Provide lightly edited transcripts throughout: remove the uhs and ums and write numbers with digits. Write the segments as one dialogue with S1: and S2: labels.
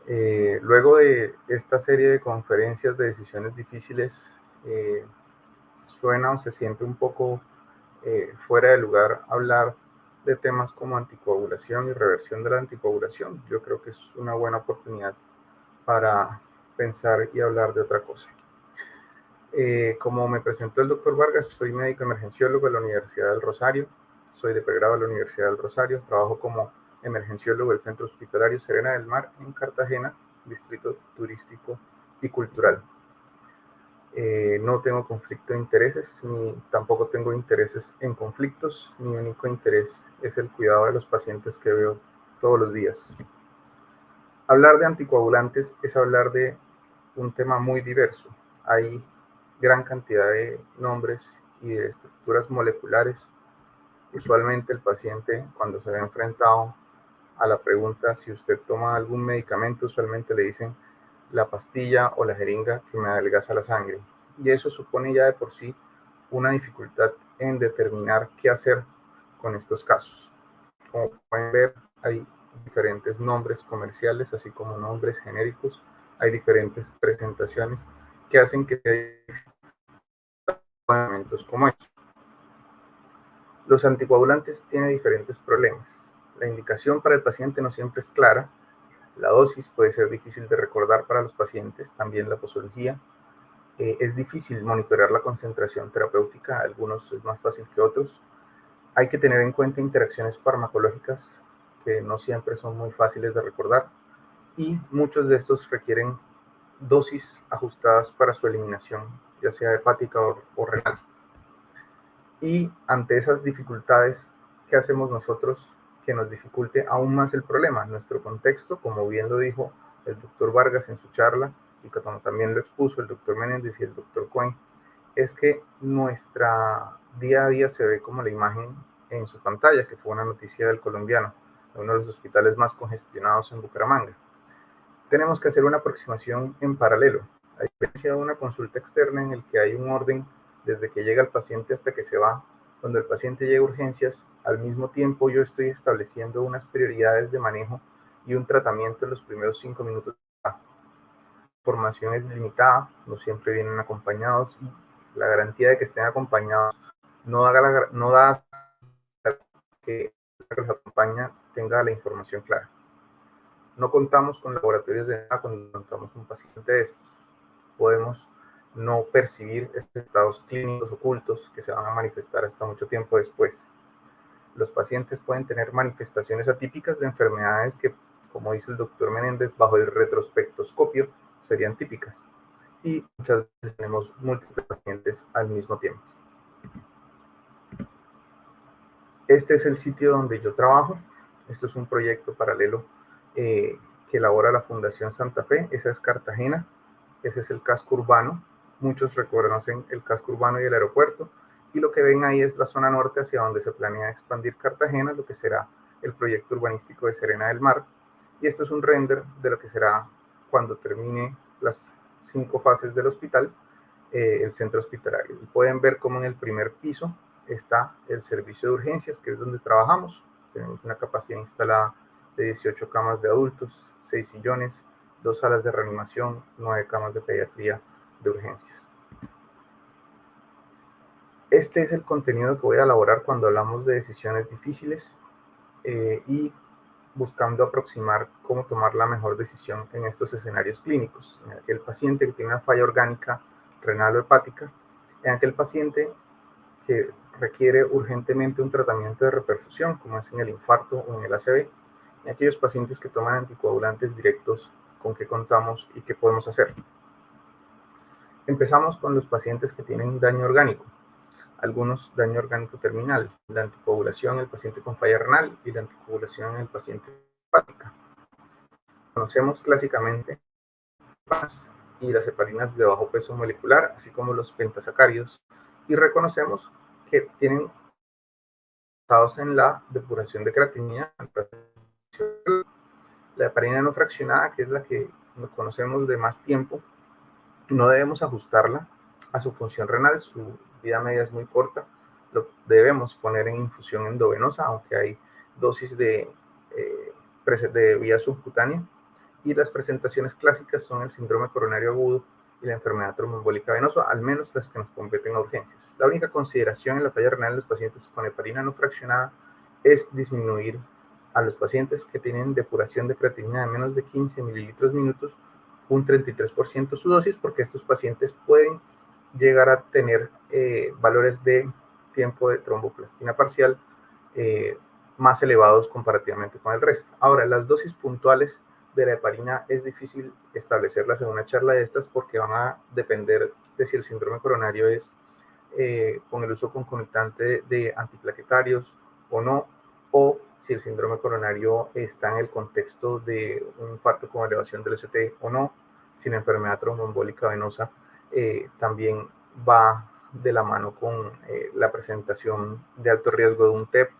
S1: Luego de esta serie de conferencias de decisiones difíciles, suena o se siente un poco fuera de lugar hablar de temas como anticoagulación y reversión de la anticoagulación. Yo creo que es una buena oportunidad para pensar y hablar de otra cosa. Como me presentó el doctor Vargas, soy médico emergenciólogo de la Universidad del Rosario, soy de pregrado de la Universidad del Rosario, trabajo como emergenciólogo del Centro Hospitalario Serena del Mar en Cartagena, distrito turístico y cultural. No tengo conflicto de intereses, ni tampoco tengo intereses en conflictos. Mi único interés es el cuidado de los pacientes que veo todos los días. Hablar de anticoagulantes es hablar de un tema muy diverso. Hay gran cantidad de nombres y de estructuras moleculares. Usualmente el paciente, cuando se ve enfrentado a la pregunta si usted toma algún medicamento, usualmente le dicen la pastilla o la jeringa que me adelgaza la sangre. Y eso supone ya de por sí una dificultad en determinar qué hacer con estos casos. Como pueden ver, hay diferentes nombres comerciales, así como nombres genéricos. Hay diferentes presentaciones que hacen que haya medicamentos como estos. Los anticoagulantes tienen diferentes problemas. La indicación para el paciente no siempre es clara. La dosis puede ser difícil de recordar para los pacientes, también la posología. Es difícil monitorear la concentración terapéutica, algunos es más fácil que otros. Hay que tener en cuenta interacciones farmacológicas que no siempre son muy fáciles de recordar y muchos de estos requieren dosis ajustadas para su eliminación, ya sea hepática o renal. Y ante esas dificultades, ¿qué hacemos nosotros que nos dificulte aún más el problema? Nuestro contexto, como bien lo dijo el doctor Vargas en su charla, y como también lo expuso el doctor Menéndez y el doctor Cohen, es que nuestra día a día se ve como la imagen en su pantalla, que fue una noticia del Colombiano, de uno de los hospitales más congestionados en Bucaramanga. Tenemos que hacer una aproximación en paralelo, a diferencia de una consulta externa en el que hay un orden desde que llega el paciente hasta que se va. Cuando el paciente llega a urgencias, al mismo tiempo yo estoy estableciendo unas prioridades de manejo y un tratamiento en los primeros 5 minutos. La formación es limitada, no siempre vienen acompañados y la garantía de que estén acompañados no da que los acompaña tenga la información clara. No contamos con laboratorios de nada cuando encontramos un paciente de estos. Podemos no percibir estos estados clínicos ocultos que se van a manifestar hasta mucho tiempo después. Los pacientes pueden tener manifestaciones atípicas de enfermedades que, como dice el doctor Menéndez, bajo el retrospectoscopio serían típicas. Y muchas veces tenemos múltiples pacientes al mismo tiempo. Este es el sitio donde yo trabajo. Esto es un proyecto paralelo que elabora la Fundación Santa Fe. Esa es Cartagena. Ese es el casco urbano. Muchos reconocen el casco urbano y el aeropuerto. Y lo que ven ahí es la zona norte hacia donde se planea expandir Cartagena, lo que será el proyecto urbanístico de Serena del Mar. Y esto es un render de lo que será cuando termine las 5 fases del hospital, el centro hospitalario. Y pueden ver cómo en el primer piso está el servicio de urgencias, que es donde trabajamos. Tenemos una capacidad instalada de 18 camas de adultos, 6 sillones, 2 salas de reanimación, 9 camas de pediatría de urgencias. Este es el contenido que voy a elaborar cuando hablamos de decisiones difíciles y buscando aproximar cómo tomar la mejor decisión en estos escenarios clínicos. En aquel paciente que tiene una falla orgánica renal o hepática, en aquel paciente que requiere urgentemente un tratamiento de reperfusión, como es en el infarto o en el ACV, y aquellos pacientes que toman anticoagulantes directos, con qué contamos y qué podemos hacer. Empezamos con los pacientes que tienen daño orgánico, algunos daño orgánico terminal, la anticoagulación en el paciente con falla renal y la anticoagulación en el paciente hepática. Conocemos clásicamente y las heparinas de bajo peso molecular, así como los pentasacáridos, y reconocemos que tienen basados en la depuración de creatinina, la heparina no fraccionada, que es la que conocemos de más tiempo. No debemos ajustarla a su función renal, su vida media es muy corta, lo debemos poner en infusión endovenosa, aunque hay dosis de vía subcutánea, Y las presentaciones clásicas son el síndrome coronario agudo y la enfermedad tromboembólica venosa, al menos las que nos competen a urgencias. La única consideración en la falla renal en los pacientes con heparina no fraccionada es disminuir a los pacientes que tienen depuración de creatinina de menos de 15 mililitros minutos un 33% su dosis, porque estos pacientes pueden llegar a tener valores de tiempo de tromboplastina parcial más elevados comparativamente con el resto. Ahora, las dosis puntuales de la heparina es difícil establecerlas en una charla de estas porque van a depender de si el síndrome coronario es con el uso concomitante de antiplaquetarios o no, o si el síndrome coronario está en el contexto de un infarto con elevación del ST o no, si la enfermedad tromboembólica venosa también va de la mano con la presentación de alto riesgo de un TEP.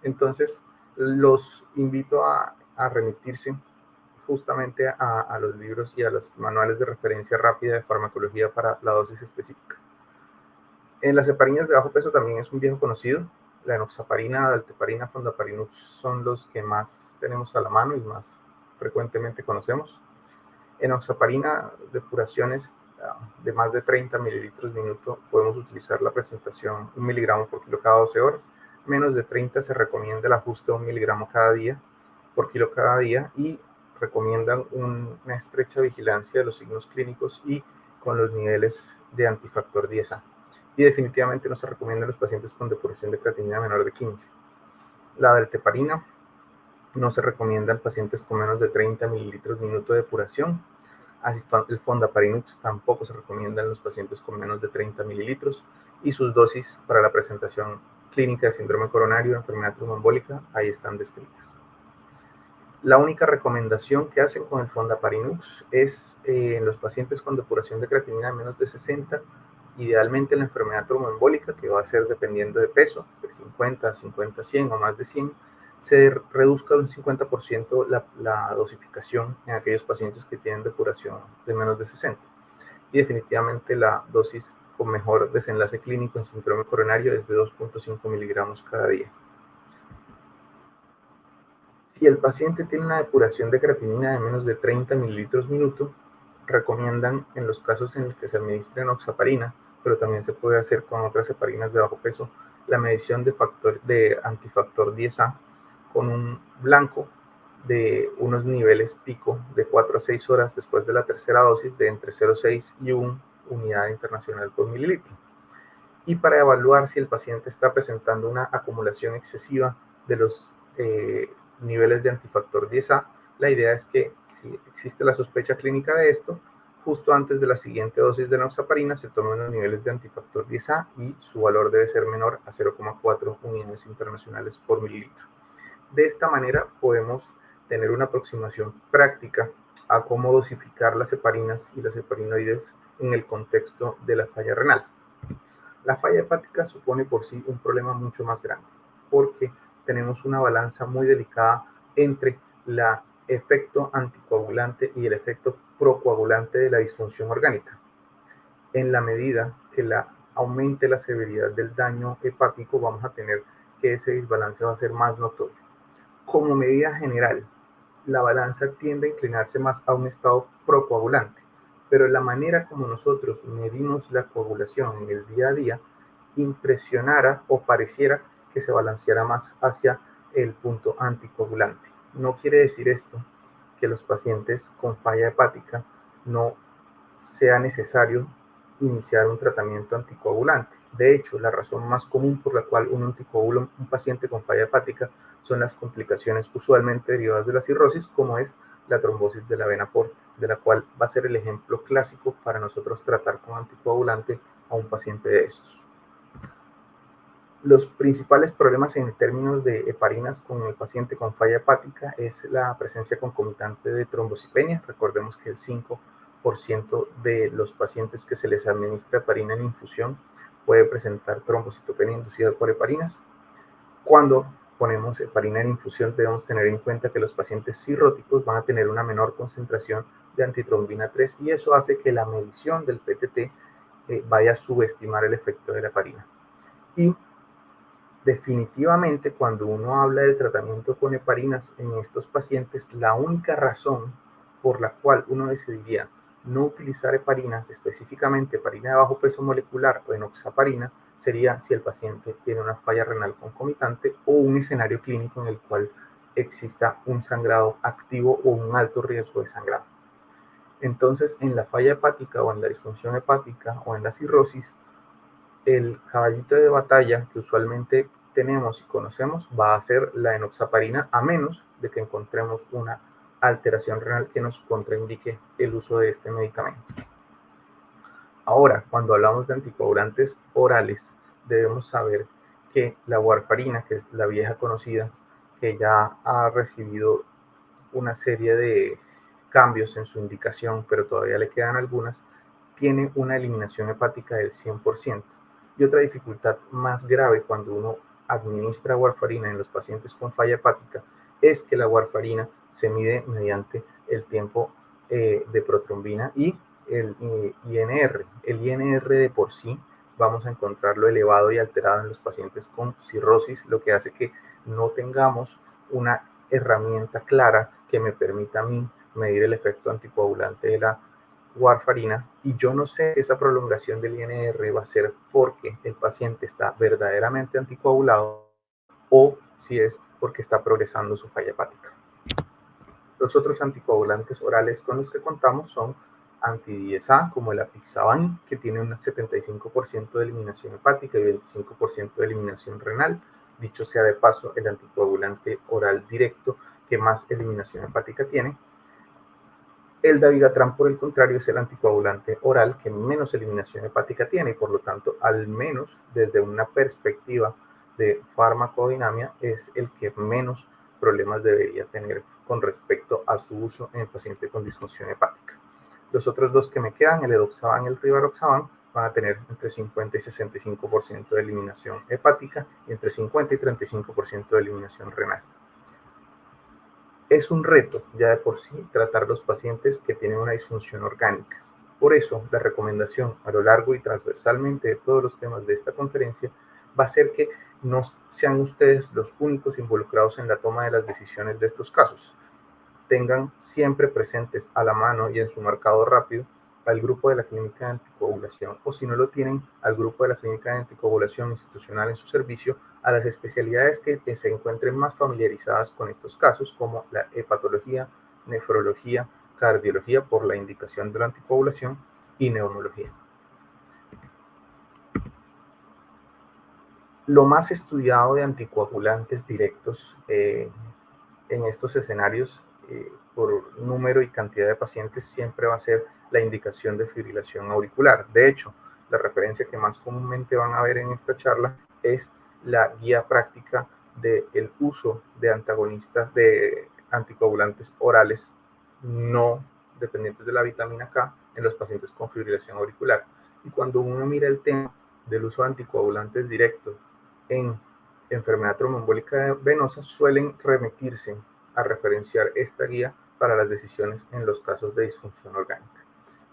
S1: Entonces, los invito a remitirse justamente a los libros y a los manuales de referencia rápida de farmacología para la dosis específica. En las heparinas de bajo peso también es un viejo conocido. La enoxaparina, dalteparina, fondaparinux son los que más tenemos a la mano y más frecuentemente conocemos. Enoxaparina, depuraciones de más de 30 mililitros minuto, podemos utilizar la presentación 1 miligramo por kilo cada 12 horas. Menos de 30 se recomienda el ajuste de 1 miligramo cada día por kilo cada día y recomiendan una estrecha vigilancia de los signos clínicos y con los niveles de antifactor 10A. Y definitivamente no se recomienda en los pacientes con depuración de creatinina menor de 15. La dalteparina no se recomienda en pacientes con menos de 30 mililitros minuto de depuración. Así, el fondaparinux tampoco se recomienda en los pacientes con menos de 30 mililitros y sus dosis para la presentación clínica de síndrome coronario, enfermedad tromboembólica, ahí están descritas. La única recomendación que hacen con el fondaparinux es en los pacientes con depuración de creatinina de menos de 60, idealmente la enfermedad tromboembólica, que va a ser dependiendo de peso, de 50, 50, 100 o más de 100, se reduzca un 50% la dosificación en aquellos pacientes que tienen depuración de menos de 60. Y definitivamente la dosis con mejor desenlace clínico en síndrome coronario es de 2.5 miligramos cada día. Si el paciente tiene una depuración de creatinina de menos de 30 mililitros minuto, recomiendan en los casos en los que se administre enoxaparina, pero también se puede hacer con otras heparinas de bajo peso, la medición de antifactor 10A con un blanco de unos niveles pico de 4 a 6 horas después de la tercera dosis de entre 0,6 y 1 unidad internacional por mililitro. Y para evaluar si el paciente está presentando una acumulación excesiva de los niveles de antifactor 10A, la idea es que si existe la sospecha clínica de esto, justo antes de la siguiente dosis de enoxaparina se toman los niveles de antifactor 10A y su valor debe ser menor a 0,4 unidades internacionales por mililitro. De esta manera podemos tener una aproximación práctica a cómo dosificar las heparinas y las heparinoides en el contexto de la falla renal. La falla hepática supone por sí un problema mucho más grande, porque tenemos una balanza muy delicada entre el efecto anticoagulante y el efecto procoagulante de la disfunción orgánica. En la medida que aumente la severidad del daño hepático, vamos a tener que ese desbalance va a ser más notorio. Como medida general, la balanza tiende a inclinarse más a un estado procoagulante, pero la manera como nosotros medimos la coagulación en el día a día impresionara o pareciera que se balanceara más hacia el punto anticoagulante. No quiere decir esto que los pacientes con falla hepática no sea necesario iniciar un tratamiento anticoagulante. De hecho, la razón más común por la cual uno anticoagula un paciente con falla hepática son las complicaciones usualmente derivadas de la cirrosis, como es la trombosis de la vena porta, de la cual va a ser el ejemplo clásico para nosotros tratar con anticoagulante a un paciente de estos. Los principales problemas en términos de heparinas con el paciente con falla hepática es la presencia concomitante de trombocitopenia. Recordemos que el 5% de los pacientes que se les administra heparina en infusión puede presentar trombocitopenia inducida por heparinas. Cuando ponemos heparina en infusión, debemos tener en cuenta que los pacientes cirróticos van a tener una menor concentración de antitrombina 3 y eso hace que la medición del PTT vaya a subestimar el efecto de la heparina. Y definitivamente, cuando uno habla del tratamiento con heparinas en estos pacientes, la única razón por la cual uno decidiría no utilizar heparinas, específicamente heparina de bajo peso molecular o enoxaparina, sería si el paciente tiene una falla renal concomitante o un escenario clínico en el cual exista un sangrado activo o un alto riesgo de sangrado. Entonces, en la falla hepática o en la disfunción hepática o en la cirrosis, el caballito de batalla que usualmente tenemos y conocemos va a ser la enoxaparina, a menos de que encontremos una alteración renal que nos contraindique el uso de este medicamento. Ahora, cuando hablamos de anticoagulantes orales, debemos saber que la warfarina, que es la vieja conocida, que ya ha recibido una serie de cambios en su indicación, pero todavía le quedan algunas, tiene una eliminación hepática del 100%. Y otra dificultad más grave cuando uno administra warfarina en los pacientes con falla hepática es que la warfarina se mide mediante el tiempo de protrombina y el INR. El INR de por sí vamos a encontrarlo elevado y alterado en los pacientes con cirrosis, lo que hace que no tengamos una herramienta clara que me permita a mí medir el efecto anticoagulante de la warfarina, y yo no sé si esa prolongación del INR va a ser porque el paciente está verdaderamente anticoagulado o si es porque está progresando su falla hepática. Los otros anticoagulantes orales con los que contamos son anti-10A, como el apixaban, que tiene un 75% de eliminación hepática y 25% de eliminación renal. Dicho sea de paso, el anticoagulante oral directo que más eliminación hepática tiene. El dabigatran, por el contrario, es el anticoagulante oral que menos eliminación hepática tiene y por lo tanto, al menos desde una perspectiva de farmacodinamia, es el que menos problemas debería tener con respecto a su uso en el paciente con disfunción hepática. Los otros dos que me quedan, el edoxaban y el rivaroxaban, van a tener entre 50 y 65% de eliminación hepática y entre 50 y 35% de eliminación renal. Es un reto ya de por sí tratar los pacientes que tienen una disfunción orgánica. Por eso, la recomendación a lo largo y transversalmente de todos los temas de esta conferencia va a ser que no sean ustedes los únicos involucrados en la toma de las decisiones de estos casos. Tengan siempre presentes a la mano y en su marcador rápido al grupo de la clínica de anticoagulación, o si no lo tienen, al grupo de la clínica de anticoagulación institucional en su servicio, a las especialidades que se encuentren más familiarizadas con estos casos, como la hepatología, nefrología, cardiología por la indicación de la anticoagulación y neumología. Lo más estudiado de anticoagulantes directos en estos escenarios, por número y cantidad de pacientes, siempre va a ser la indicación de fibrilación auricular. De hecho, la referencia que más comúnmente van a ver en esta charla es la guía práctica del uso de antagonistas de anticoagulantes orales no dependientes de la vitamina K en los pacientes con fibrilación auricular. Y cuando uno mira el tema del uso de anticoagulantes directos en enfermedad tromboembólica venosa, suelen remitirse a referenciar esta guía para las decisiones en los casos de disfunción orgánica.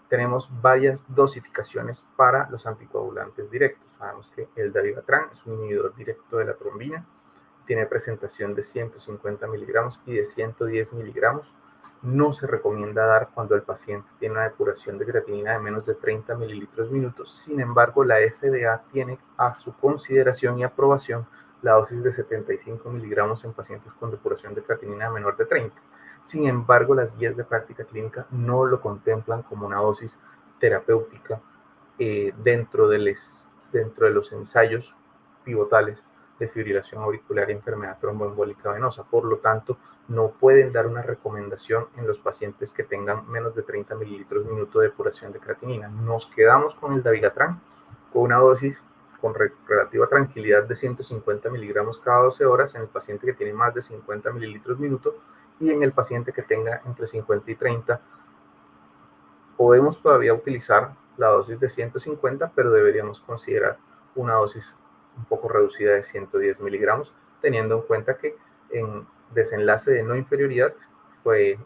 S1: Tenemos varias dosificaciones para los anticoagulantes directos. Sabemos que el dabigatran es un inhibidor directo de la trombina, tiene presentación de 150 miligramos y de 110 miligramos. No se recomienda dar cuando el paciente tiene una depuración de creatinina de menos de 30 mililitros minutos. Sin embargo, la FDA tiene a su consideración y aprobación la dosis de 75 miligramos en pacientes con depuración de creatinina menor de 30. Sin embargo, las guías de práctica clínica no lo contemplan como una dosis terapéutica dentro de los ensayos pivotales de fibrilación auricular y enfermedad tromboembólica venosa. Por lo tanto, no pueden dar una recomendación en los pacientes que tengan menos de 30 mililitros minuto de depuración de creatinina. Nos quedamos con el dabigatran, con una dosis con relativa tranquilidad de 150 miligramos cada 12 horas en el paciente que tiene más de 50 mililitros minuto, y en el paciente que tenga entre 50 y 30 podemos todavía utilizar la dosis de 150, pero deberíamos considerar una dosis un poco reducida de 110 miligramos, teniendo en cuenta que en desenlace de no inferioridad fue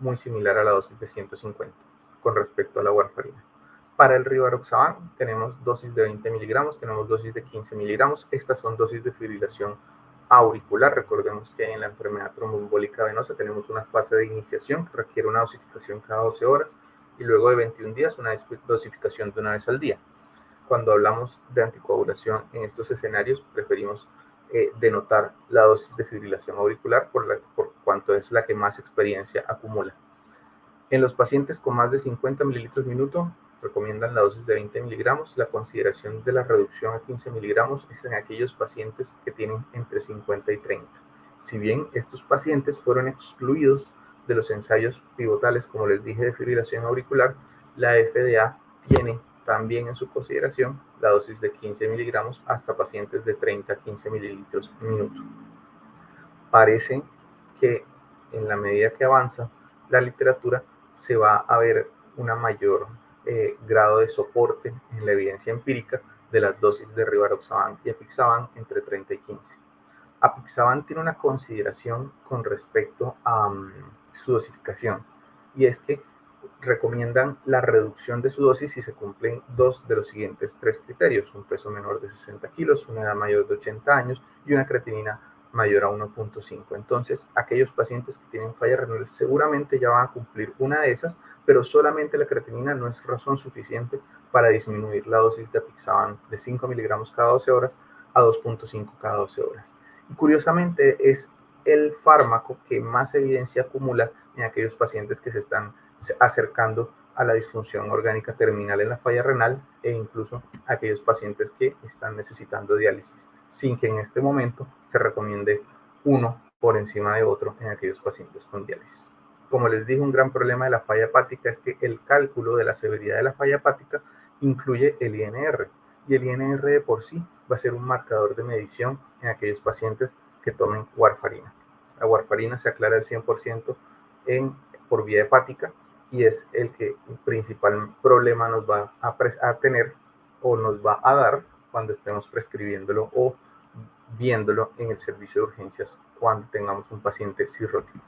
S1: muy similar a la dosis de 150 con respecto a la warfarina. Para el rivaroxaban tenemos dosis de 20 miligramos, tenemos dosis de 15 miligramos. Estas son dosis de fibrilación auricular. Recordemos que en la enfermedad tromboembólica venosa tenemos una fase de iniciación que requiere una dosificación cada 12 horas y luego de 21 días una dosificación de una vez al día. Cuando hablamos de anticoagulación en estos escenarios, preferimos denotar la dosis de fibrilación auricular por cuanto es la que más experiencia acumula. En los pacientes con más de 50 mililitros minuto, recomiendan la dosis de 20 miligramos. La consideración de la reducción a 15 miligramos es en aquellos pacientes que tienen entre 50 y 30. Si bien estos pacientes fueron excluidos de los ensayos pivotales, como les dije, de fibrilación auricular, la FDA tiene también en su consideración la dosis de 15 miligramos hasta pacientes de 30 a 15 mililitros minuto. Parece que en la medida que avanza la literatura se va a ver una mayor grado de soporte en la evidencia empírica de las dosis de rivaroxaban y apixaban entre 30 y 15. Apixaban tiene una consideración con respecto a su dosificación, y es que recomiendan la reducción de su dosis si se cumplen dos de los siguientes tres criterios: un peso menor de 60 kilos, una edad mayor de 80 años y una creatinina mayor a 1.5. Entonces, aquellos pacientes que tienen falla renal seguramente ya van a cumplir una de esas, pero solamente la creatinina no es razón suficiente para disminuir la dosis de apixaban de 5 miligramos cada 12 horas a 2.5 cada 12 horas. Y curiosamente es el fármaco que más evidencia acumula en aquellos pacientes que se están acercando a la disfunción orgánica terminal en la falla renal e incluso aquellos pacientes que están necesitando diálisis, sin que en este momento se recomiende uno por encima de otro en aquellos pacientes con diálisis. Como les dije, un gran problema de la falla hepática es que el cálculo de la severidad de la falla hepática incluye el INR, y el INR de por sí va a ser un marcador de medición en aquellos pacientes que tomen warfarina. La warfarina se aclara al 100% por vía hepática y es el que el principal problema nos va a tener o nos va a dar cuando estemos prescribiéndolo o viéndolo en el servicio de urgencias cuando tengamos un paciente cirrótico.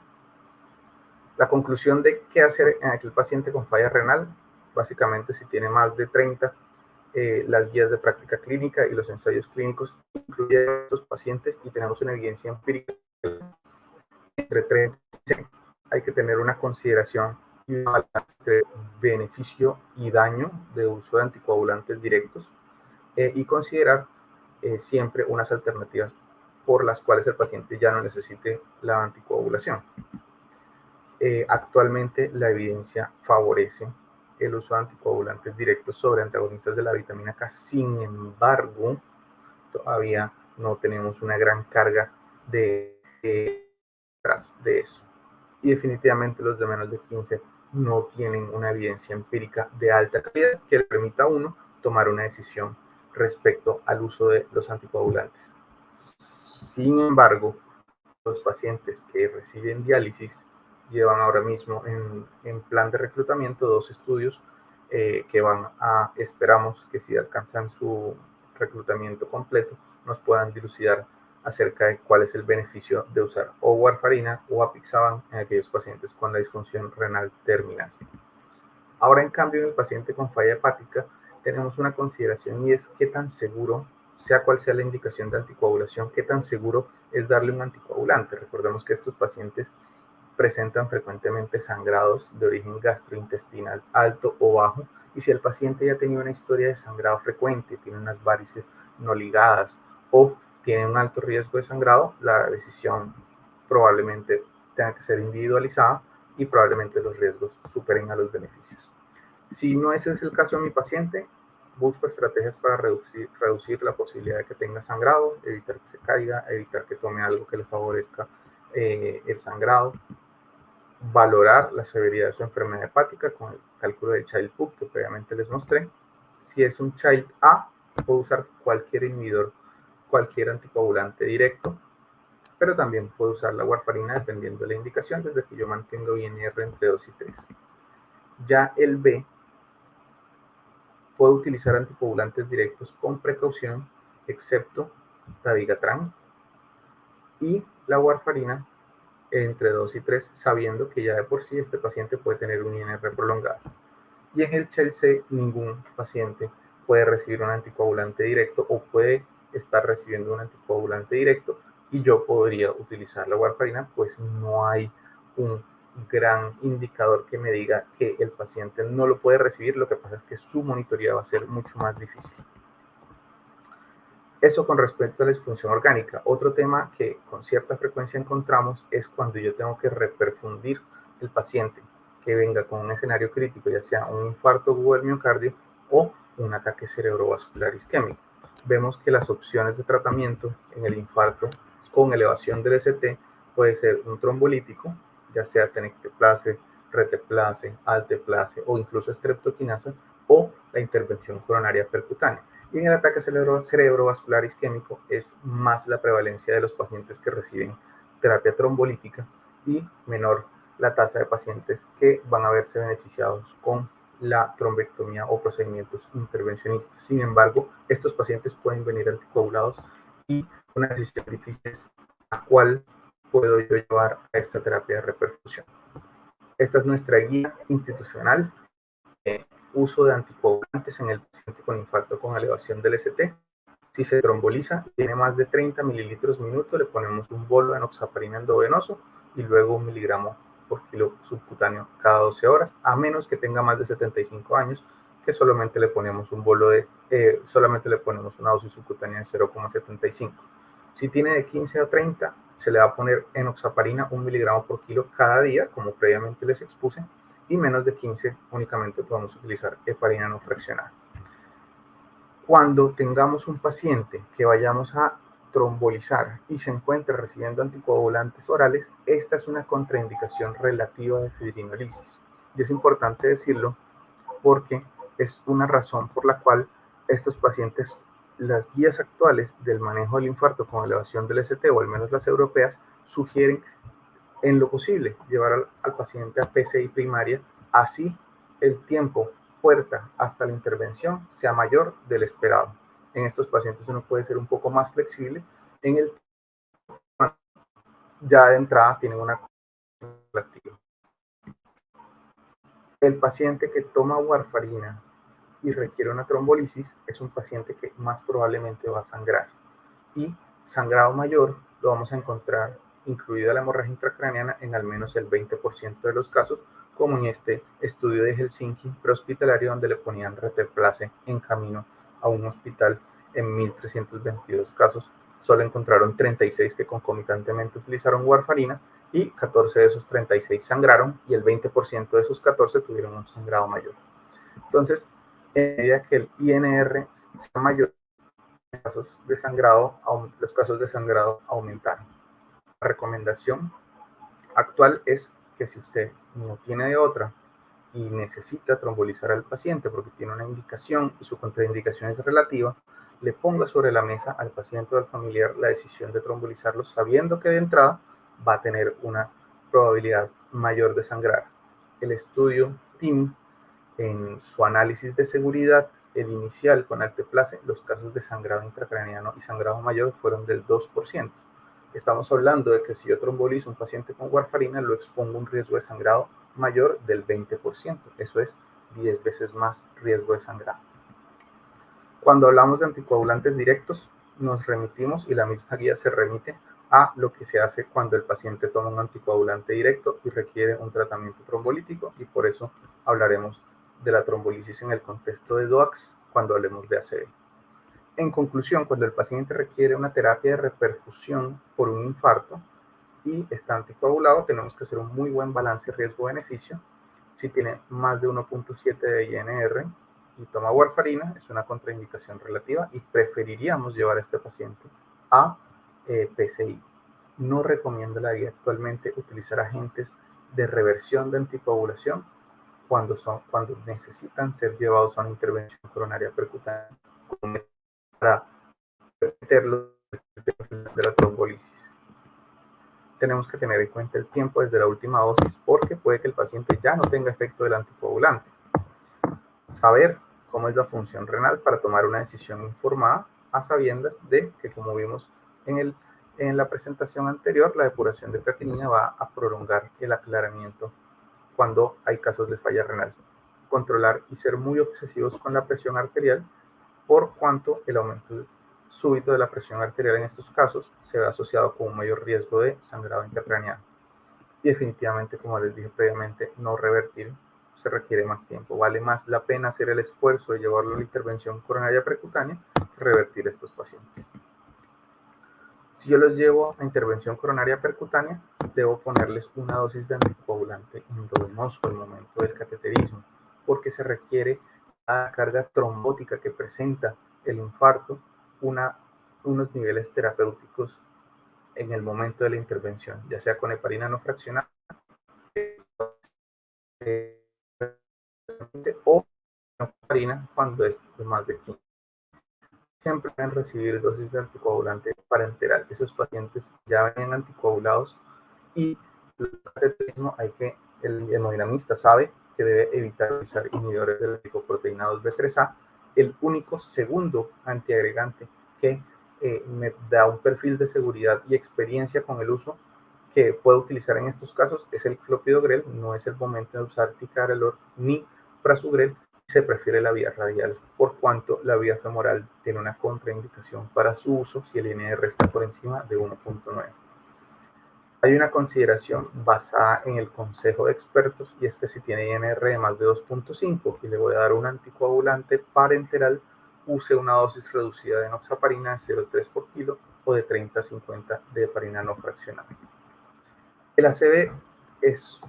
S1: La conclusión de qué hacer en aquel paciente con falla renal, básicamente si tiene más de 30, las guías de práctica clínica y los ensayos clínicos incluyen a estos pacientes y tenemos una evidencia empírica entre 30 y 100. Hay que tener una consideración y una balanza entre beneficio y daño de uso de anticoagulantes directos y considerar siempre unas alternativas por las cuales el paciente ya no necesite la anticoagulación. Actualmente la evidencia favorece el uso de anticoagulantes directos sobre antagonistas de la vitamina K. Sin embargo, todavía no tenemos una gran carga de eso. Y definitivamente los de menos de 15 no tienen una evidencia empírica de alta calidad que le permita a uno tomar una decisión respecto al uso de los anticoagulantes. Sin embargo, los pacientes que reciben diálisis llevan ahora mismo en plan de reclutamiento 2 estudios que esperamos que si alcanzan su reclutamiento completo, nos puedan dilucidar acerca de cuál es el beneficio de usar o warfarina o apixaban en aquellos pacientes con la disfunción renal terminal. Ahora, en cambio, en el paciente con falla hepática, tenemos una consideración y es qué tan seguro, sea cual sea la indicación de anticoagulación, qué tan seguro es darle un anticoagulante. Recordemos que estos pacientes presentan frecuentemente sangrados de origen gastrointestinal alto o bajo, y si el paciente ya tenía una historia de sangrado frecuente, tiene unas varices no ligadas o tiene un alto riesgo de sangrado, la decisión probablemente tenga que ser individualizada y probablemente los riesgos superen a los beneficios. Si no ese es el caso de mi paciente, busco estrategias para reducir la posibilidad de que tenga sangrado, evitar que se caiga, evitar que tome algo que le favorezca el sangrado, valorar la severidad de su enfermedad hepática con el cálculo del Child-Pugh que previamente les mostré. Si es un Child A, puedo usar cualquier inhibidor, cualquier anticoagulante directo, pero también puedo usar la warfarina dependiendo de la indicación, desde que yo mantengo INR entre 2 y 3. Ya el B, puedo utilizar anticoagulantes directos con precaución, excepto dabigatran, y la warfarina entre 2 y 3, sabiendo que ya de por sí este paciente puede tener un INR prolongado. Y en el Child-C, ningún paciente puede recibir un anticoagulante directo o puede estar recibiendo un anticoagulante directo y yo podría utilizar la warfarina, pues no hay un gran indicador que me diga que el paciente no lo puede recibir. Lo que pasa es que su monitoría va a ser mucho más difícil. Eso con respecto a la disfunción orgánica. Otro tema que con cierta frecuencia encontramos es cuando yo tengo que reperfundir el paciente que venga con un escenario crítico, ya sea un infarto agudo del miocardio o un ataque cerebrovascular isquémico. Vemos que las opciones de tratamiento en el infarto con elevación del ST puede ser un trombolítico, ya sea tenecteplase, reteplase, alteplase o incluso streptokinasa, o la intervención coronaria percutánea. Y en el ataque cerebrovascular isquémico es más la prevalencia de los pacientes que reciben terapia trombolítica y menor la tasa de pacientes que van a verse beneficiados con la trombectomía o procedimientos intervencionistas. Sin embargo, estos pacientes pueden venir anticoagulados y una decisión difícil es a cuál puedo yo llevar a esta terapia de reperfusión. Esta es nuestra guía institucional. Uso de anticoagulantes en el paciente con infarto con elevación del ST. Si se tromboliza, tiene más de 30 mililitros minuto, le ponemos un bolo de enoxaparina endovenoso y luego 1 miligramo por kilo subcutáneo cada 12 horas, a menos que tenga más de 75 años, que solamente le ponemos un bolo solamente le ponemos una dosis subcutánea de 0,75. Si tiene de 15 a 30, se le va a poner enoxaparina 1 miligramo por kilo cada día, como previamente les expuse, y menos de 15 únicamente podemos utilizar heparina no fraccionada. Cuando tengamos un paciente que vayamos a trombolizar y se encuentre recibiendo anticoagulantes orales, esta es una contraindicación relativa de fibrinolisis. Y es importante decirlo porque es una razón por la cual estos pacientes, las guías actuales del manejo del infarto con elevación del ST, o al menos las europeas, sugieren en lo posible llevar al paciente a PCI primaria, así el tiempo puerta hasta la intervención sea mayor del esperado. En estos pacientes uno puede ser un poco más flexible en el ya de entrada tienen una activa. El paciente que toma warfarina y requiere una trombolisis es un paciente que más probablemente va a sangrar, y sangrado mayor lo vamos a encontrar incluida la hemorragia intracraneana en al menos el 20% de los casos, como en este estudio de Helsinki prehospitalario donde le ponían reteplase en camino a un hospital. En 1.322 casos solo encontraron 36 que concomitantemente utilizaron warfarina, y 14 de esos 36 sangraron, y el 20% de esos 14 tuvieron un sangrado mayor. Entonces, en medida que el INR sea mayor, los casos de sangrado aumentaron. La recomendación actual es que si usted no tiene de otra y necesita trombolizar al paciente porque tiene una indicación y su contraindicación es relativa, le ponga sobre la mesa al paciente o al familiar la decisión de trombolizarlo, sabiendo que de entrada va a tener una probabilidad mayor de sangrar. El estudio TIM, en su análisis de seguridad, el inicial con alteplase, los casos de sangrado intracraneano y sangrado mayor fueron del 2%. Estamos hablando de que si yo trombolizo a un paciente con warfarina, lo expongo a un riesgo de sangrado mayor del 20%. Eso es 10 veces más riesgo de sangrado. Cuando hablamos de anticoagulantes directos, nos remitimos, y la misma guía se remite a lo que se hace cuando el paciente toma un anticoagulante directo y requiere un tratamiento trombolítico, y por eso hablaremos de la trombolisis en el contexto de DOACs cuando hablemos de ACV. En conclusión, cuando el paciente requiere una terapia de reperfusión por un infarto y está anticoagulado, tenemos que hacer un muy buen balance riesgo-beneficio. Si tiene más de 1.7 de INR y toma warfarina, es una contraindicación relativa y preferiríamos llevar a este paciente a PCI. No recomiendo la guía actualmente utilizar agentes de reversión de anticoagulación cuando necesitan ser llevados a una intervención coronaria percutánea para meterlo de la trombolisis. Tenemos que tener en cuenta el tiempo desde la última dosis, porque puede que el paciente ya no tenga efecto del anticoagulante. Saber cómo es la función renal para tomar una decisión informada, a sabiendas de que, como vimos en la presentación anterior, la depuración de creatinina va a prolongar el aclaramiento cuando hay casos de falla renal. Controlar y ser muy obsesivos con la presión arterial, por cuanto el aumento súbito de la presión arterial en estos casos se ve asociado con un mayor riesgo de sangrado intracraneal. Y definitivamente, como les dije previamente, no revertir se requiere más tiempo. Vale más la pena hacer el esfuerzo de llevarlo a la intervención coronaria percutánea que revertir estos pacientes. Si yo los llevo a intervención coronaria percutánea, debo ponerles una dosis de anticoagulante endovenoso al momento del cateterismo, porque se requiere a la carga trombótica que presenta el infarto unos niveles terapéuticos en el momento de la intervención, ya sea con heparina no fraccionada o heparina cuando es de más de 15. Siempre deben recibir dosis de anticoagulante parenteral. Esos pacientes ya venían anticoagulados y el hemodinamista sabe que debe evitar utilizar inhibidores de la lipoproteína 2B3A, el único segundo antiagregante que me da un perfil de seguridad y experiencia con el uso que puedo utilizar en estos casos es el clopidogrel. No es el momento de usar ticagrelor ni prasugrel. Se prefiere la vía radial, por cuanto la vía femoral tiene una contraindicación para su uso si el INR está por encima de 1.9. Hay una consideración basada en el consejo de expertos, y es que si tiene INR de más de 2.5 y le voy a dar un anticoagulante parenteral, use una dosis reducida de enoxaparina de 0,3 por kilo o de 30 a 50 de heparina no fraccionada. El ACV es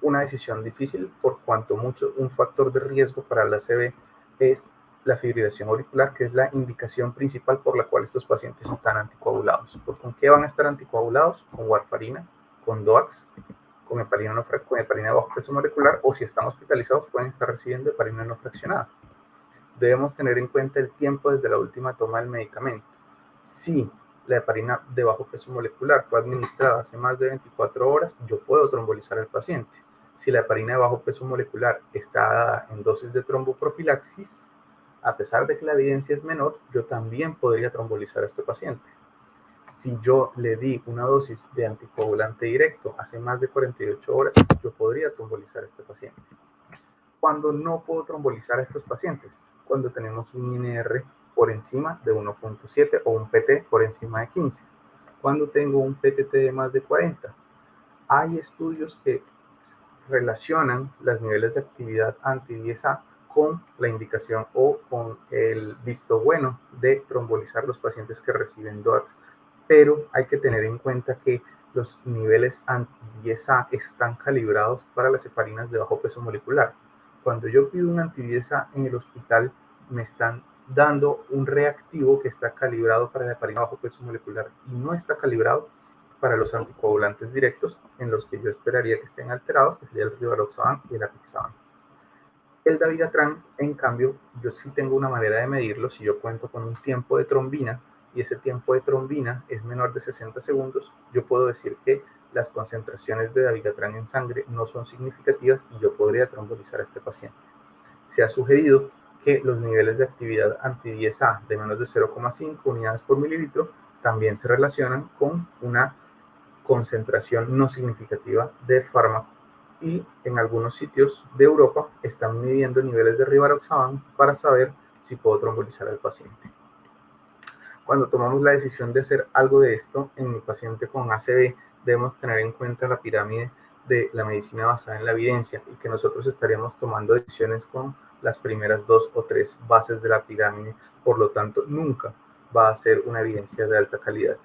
S1: una decisión difícil por cuanto un factor de riesgo para el ACV es la fibrilación auricular, que es la indicación principal por la cual estos pacientes están anticoagulados. ¿Con qué van a estar anticoagulados? Con warfarina, con DOAX, con heparina de bajo peso molecular, o si están hospitalizados pueden estar recibiendo heparina no fraccionada. Debemos tener en cuenta el tiempo desde la última toma del medicamento. Si la heparina de bajo peso molecular fue administrada hace más de 24 horas, yo puedo trombolizar al paciente. Si la heparina de bajo peso molecular está dada en dosis de tromboprofilaxis, a pesar de que la evidencia es menor, yo también podría trombolizar a este paciente. Si yo le di una dosis de anticoagulante directo hace más de 48 horas, yo podría trombolizar a este paciente. ¿Cuándo no puedo trombolizar a estos pacientes? Cuando tenemos un INR por encima de 1.7 o un PT por encima de 15. Cuando tengo un PTT de más de 40. Hay estudios que relacionan los niveles de actividad anti-10A con la indicación o con el visto bueno de trombolizar los pacientes que reciben DOAX, pero hay que tener en cuenta que los niveles anti-10A están calibrados para las heparinas de bajo peso molecular. Cuando yo pido un anti-10A en el hospital, me están dando un reactivo que está calibrado para la heparina de bajo peso molecular y no está calibrado para los anticoagulantes directos, en los que yo esperaría que estén alterados, que sería el rivaroxaban y el apixaban. El dabigatran, en cambio, yo sí tengo una manera de medirlo. Si yo cuento con un tiempo de trombina y ese tiempo de trombina es menor de 60 segundos, yo puedo decir que las concentraciones de dabigatran en sangre no son significativas y yo podría trombolizar a este paciente. Se ha sugerido que los niveles de actividad anti-10A de menos de 0,5 unidades por mililitro también se relacionan con una concentración no significativa de fármaco, y en algunos sitios de Europa están midiendo niveles de rivaroxaban para saber si puedo trombolizar al paciente. Cuando tomamos la decisión de hacer algo de esto en mi paciente con ACV, debemos tener en cuenta la pirámide de la medicina basada en la evidencia, y que nosotros estaríamos tomando decisiones con las primeras 2 o 3 bases de la pirámide. Por lo tanto, nunca va a ser una evidencia de alta calidad.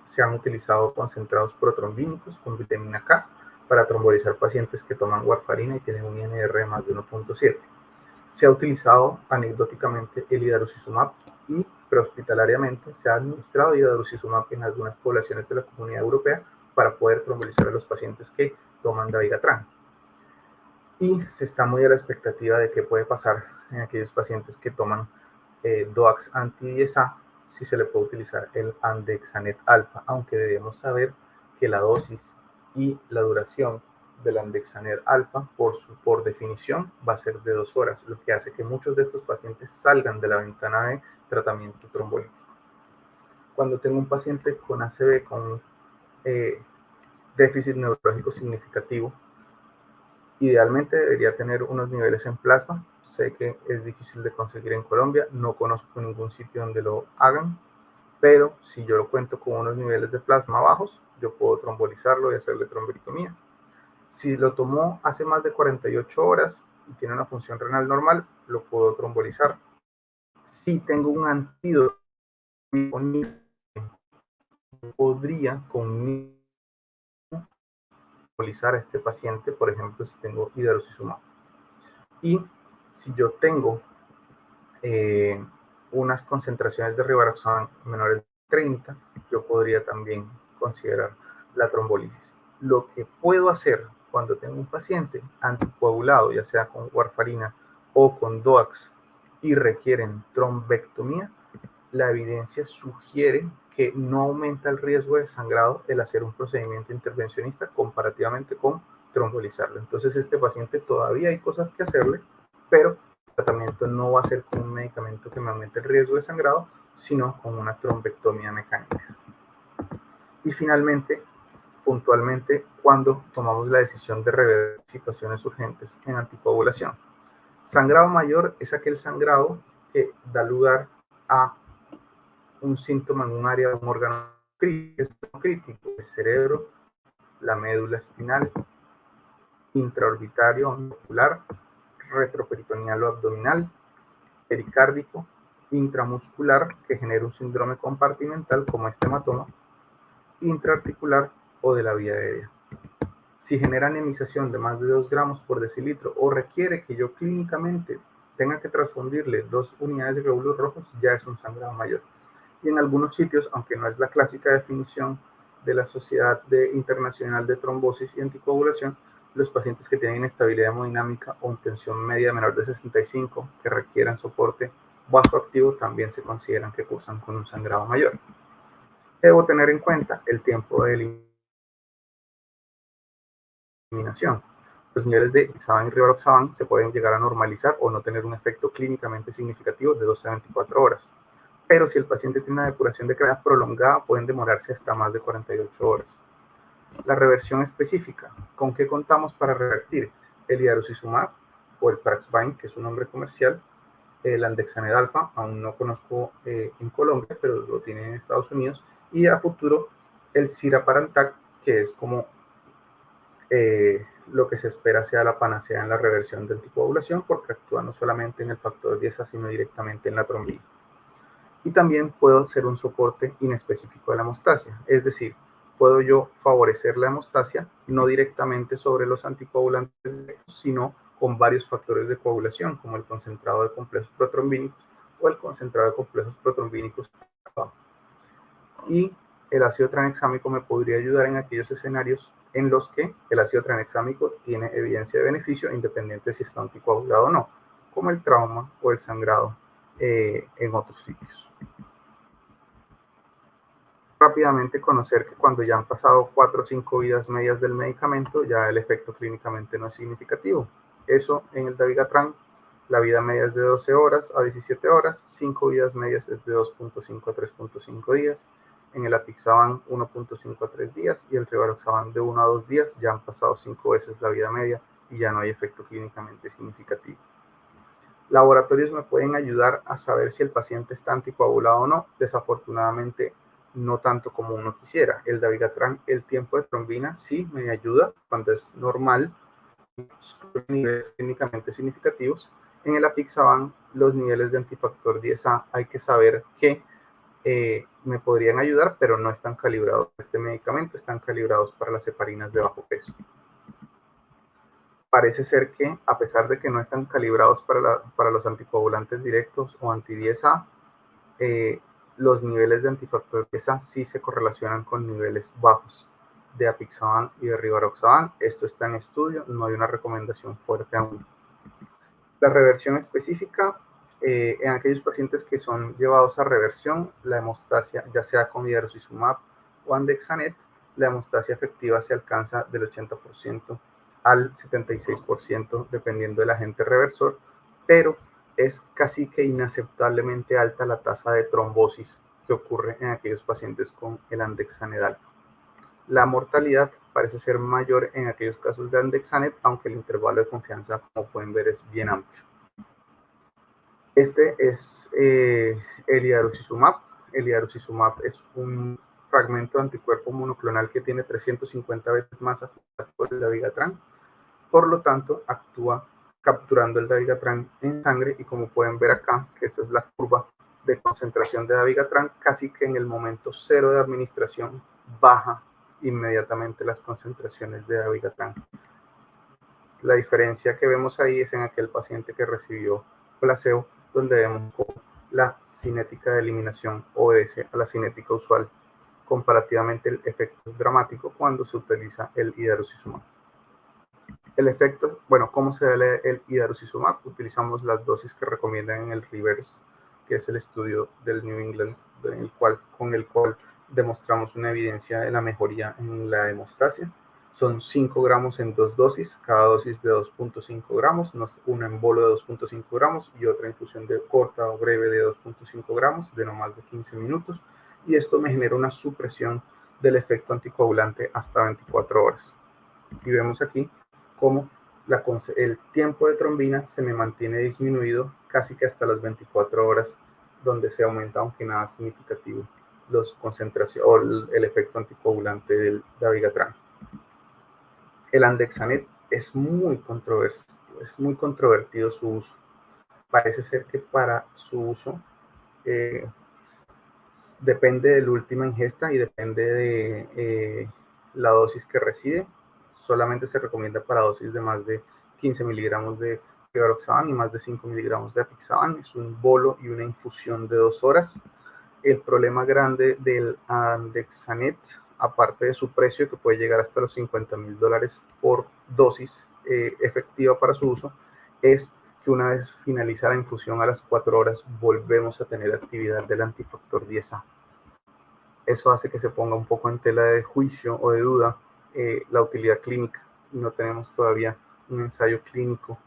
S1: Se han utilizado concentrados protrombínicos con vitamina K para trombolizar pacientes que toman warfarina y tienen un INR de más de 1.7. Se ha utilizado anecdóticamente el hidarucizumab y prehospitalariamente se ha administrado hidarucizumab en algunas poblaciones de la Comunidad Europea para poder trombolizar a los pacientes que toman dabigatran. Y se está muy a la expectativa de qué puede pasar en aquellos pacientes que toman DOAX anti-10A, si se le puede utilizar el andexanet alfa, aunque debemos saber que la dosis y la duración del andexanet alfa, por definición, va a ser de 2 horas, lo que hace que muchos de estos pacientes salgan de la ventana de tratamiento trombolítico. Cuando tengo un paciente con ACV con déficit neurológico significativo, idealmente debería tener unos niveles en plasma. Sé que es difícil de conseguir en Colombia, no conozco ningún sitio donde lo hagan, pero si yo lo cuento con unos niveles de plasma bajos, yo puedo trombolizarlo y hacerle trombectomía. Si lo tomó hace más de 48 horas y tiene una función renal normal, lo puedo trombolizar. Si tengo un antídoto disponible, podría con trombolizar a este paciente, por ejemplo, si tengo idarucizumab. Y si yo tengo unas concentraciones de rivaroxaban menores de 30, yo podría también considerar la trombolisis. Lo que puedo hacer cuando tengo un paciente anticoagulado, ya sea con warfarina o con DOACs, y requieren trombectomía, la evidencia sugiere que no aumenta el riesgo de sangrado el hacer un procedimiento intervencionista comparativamente con trombolizarlo. Entonces, este paciente todavía hay cosas que hacerle, pero el tratamiento no va a ser con un medicamento que me aumente el riesgo de sangrado, sino con una trombectomía mecánica. Y finalmente, puntualmente, cuando tomamos la decisión de rever situaciones urgentes en anticoagulación. Sangrado mayor es aquel sangrado que da lugar a un síntoma en un área de un órgano crítico, el cerebro, la médula espinal, intraorbitario ocular, retroperitoneal o abdominal, pericárdico, intramuscular, que genera un síndrome compartimental como este hematoma, intraarticular o de la vía aérea. Si genera anemización de más de 2 gramos por decilitro o requiere que yo clínicamente tenga que transfundirle 2 unidades de glóbulos rojos, ya es un sangrado mayor. Y en algunos sitios, aunque no es la clásica definición de la Sociedad Internacional de Trombosis y Anticoagulación, los pacientes que tienen inestabilidad hemodinámica o tensión media menor de 65 que requieran soporte vasoactivo también se consideran que cursan con un sangrado mayor. Debo tener en cuenta el tiempo de eliminación. Los niveles de ixaban y rivaroxaban se pueden llegar a normalizar o no tener un efecto clínicamente significativo de 12 a 24 horas. Pero si el paciente tiene una depuración de creatinina prolongada, pueden demorarse hasta más de 48 horas. La reversión específica. ¿Con qué contamos para revertir? El idarucizumab o el Praxbind, que es un nombre comercial, el Andexanet alfa, aún no conozco en Colombia, pero lo tienen en Estados Unidos, y a futuro el Siraparantac, que es como lo que se espera sea la panacea en la reversión de anticoagulación, porque actúa no solamente en el factor 10A, sino directamente en la trombina. Y también puedo hacer un soporte inespecífico de la hemostasia, es decir, puedo yo favorecer la hemostasia no directamente sobre los anticoagulantes directos, sino con varios factores de coagulación, como el concentrado de complejos protrombínicos o el concentrado de complejos protrombínicos. Y el ácido tranexámico me podría ayudar en aquellos escenarios en los que el ácido tranexámico tiene evidencia de beneficio, independiente si está anticoagulado o no, como el trauma o el sangrado en otros sitios. Rápidamente conocer que cuando ya han pasado 4 o 5 vidas medias del medicamento, ya el efecto clínicamente no es significativo. Eso en el dabigatran, la vida media es de 12 horas a 17 horas, 5 vidas medias es de 2.5 a 3.5 días. En el apixaban 1.5 a 3 días y el rivaroxaban de 1 a 2 días. Ya han pasado 5 veces la vida media y ya no hay efecto clínicamente significativo. Laboratorios me pueden ayudar a saber si el paciente está anticoagulado o no. Desafortunadamente, no tanto como uno quisiera. El dabigatran, el tiempo de trombina, sí me ayuda cuando es normal, niveles clínicamente significativos. En el apixaban, los niveles de antifactor 10A hay que saber que me podrían ayudar, pero no están calibrados. Este medicamento están calibrados para las heparinas de bajo peso. Parece ser que, a pesar de que no están calibrados para los anticoagulantes directos o anti-10A, los niveles de antifactor 10A sí se correlacionan con niveles bajos de apixaban y de rivaroxaban. Esto está en estudio, no hay una recomendación fuerte aún. La reversión específica, en aquellos pacientes que son llevados a reversión, la hemostasia, ya sea con idarucizumab o andexanet, la hemostasia efectiva se alcanza del 80% al 76%, dependiendo del agente reversor, pero es casi que inaceptablemente alta la tasa de trombosis que ocurre en aquellos pacientes con el andexanet alfa. La mortalidad parece ser mayor en aquellos casos de andexanet, aunque el intervalo de confianza, como pueden ver, es bien amplio. Este es el idarucizumab. el idarucizumab es un fragmento de anticuerpo monoclonal que tiene 350 veces más actividad por el dabigatran. Por lo tanto, actúa capturando el dabigatran en sangre y como pueden ver acá, que esta es la curva de concentración de dabigatran, casi que en el momento cero de administración baja inmediatamente las concentraciones de dabigatran. La diferencia que vemos ahí es en aquel paciente que recibió placebo, donde vemos cómo la cinética de eliminación obedece a la cinética usual. Comparativamente, el efecto es dramático cuando se utiliza el idarucizumab. El efecto, bueno, ¿cómo se ve el idarucizumab? Utilizamos las dosis que recomiendan en el REVERSE, que es el estudio del New England, con el cual demostramos una evidencia de la mejoría en la hemostasia. Son 5 gramos en 2 dosis, cada dosis de 2.5 gramos, una en bolo de 2.5 gramos y otra infusión de corta o breve de 2.5 gramos, de no más de 15 minutos. Y esto me genera una supresión del efecto anticoagulante hasta 24 horas. Y vemos aquí cómo el tiempo de trombina se me mantiene disminuido casi que hasta las 24 horas, donde se aumenta, aunque nada significativo, el efecto anticoagulante del dabigatran. El andexanet es muy controvertido su uso. Parece ser que para su uso depende de la última ingesta y depende de la dosis que recibe. Solamente se recomienda para dosis de más de 15 miligramos de rivaroxaban y más de 5 miligramos de apixaban. Es un bolo y una infusión de 2 horas. El problema grande del andexanet, aparte de su precio, que puede llegar hasta los $50,000 por dosis efectiva para su uso, es que una vez finaliza la infusión a las 4 horas, volvemos a tener actividad del antifactor 10A. Eso hace que se ponga un poco en tela de juicio o de duda la utilidad clínica. No tenemos todavía un ensayo clínico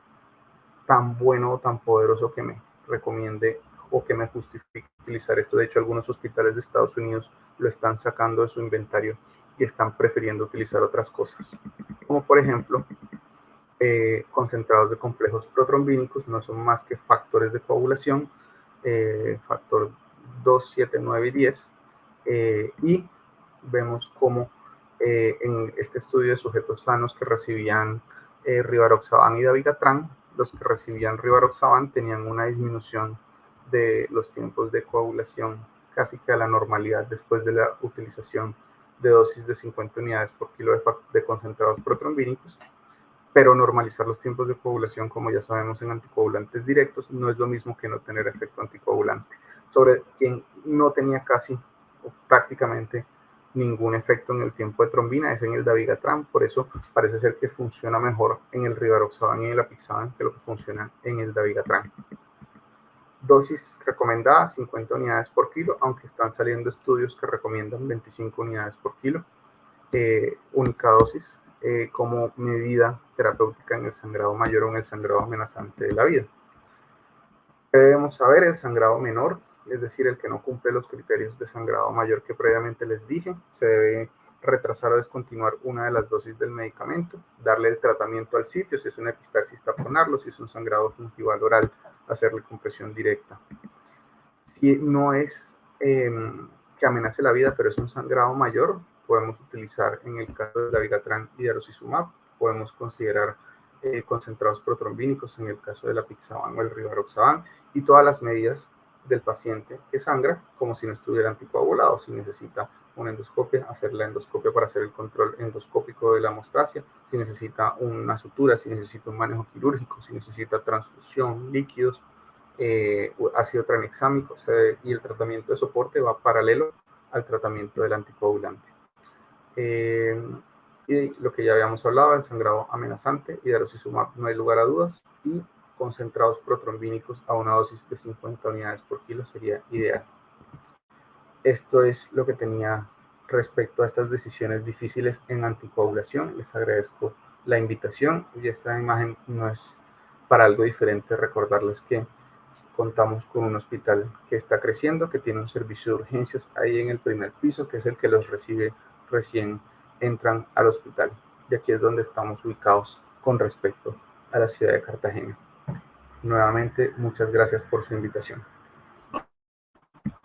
S1: tan bueno o tan poderoso que me recomiende o que me justifique utilizar esto. De hecho, algunos hospitales de Estados Unidos lo están sacando de su inventario y están prefiriendo utilizar otras cosas, como por ejemplo concentrados de complejos protrombínicos. No son más que factores de coagulación, factor 2, 7, 9 y 10, y vemos cómo en este estudio de sujetos sanos que recibían rivaroxaban y dabigatran, los que recibían rivaroxaban tenían una disminución de los tiempos de coagulación casi que a la normalidad después de la utilización de dosis de 50 unidades por kilo de concentrados protrombínicos. Pero normalizar los tiempos de coagulación, como ya sabemos en anticoagulantes directos, no es lo mismo que no tener efecto anticoagulante. Sobre quien no tenía casi o prácticamente ningún efecto en el tiempo de trombina es en el dabigatran. Por eso parece ser que funciona mejor en el rivaroxaban y el apixaban que lo que funciona en el dabigatran. Dosis recomendada 50 unidades por kilo, aunque están saliendo estudios que recomiendan 25 unidades por kilo. Única dosis como medida terapéutica en el sangrado mayor o en el sangrado amenazante de la vida. Debemos saber el sangrado menor, es decir, el que no cumple los criterios de sangrado mayor que previamente les dije. Se debe retrasar o descontinuar una de las dosis del medicamento, darle el tratamiento al sitio, si es una epistaxis taponarlo, si es un sangrado gingival oral, hacerle compresión directa. Si no es que amenace la vida, pero es un sangrado mayor, podemos utilizar en el caso del dabigatran y idarucizumab, podemos considerar concentrados protrombínicos en el caso del apixaban o el rivaroxaban, y todas las medidas del paciente que sangra como si no estuviera anticoagulado. Si necesita una endoscopia, hacer la endoscopia para hacer el control endoscópico de la hemostasia, si necesita una sutura, si necesita un manejo quirúrgico, si necesita transfusión, líquidos, ácido tranexámico, y el tratamiento de soporte va paralelo al tratamiento del anticoagulante. Y lo que ya habíamos hablado, el sangrado amenazante, idarucizumab no hay lugar a dudas, y concentrados protrombínicos a una dosis de 50 unidades por kilo sería ideal. Esto es lo que tenía respecto a estas decisiones difíciles en anticoagulación. Les agradezco la invitación y esta imagen no es para algo diferente. Recordarles que contamos con un hospital que está creciendo, que tiene un servicio de urgencias ahí en el primer piso, que es el que los recibe recién entran al hospital. Y aquí es donde estamos ubicados con respecto a la ciudad de Cartagena. Nuevamente, muchas gracias por su invitación.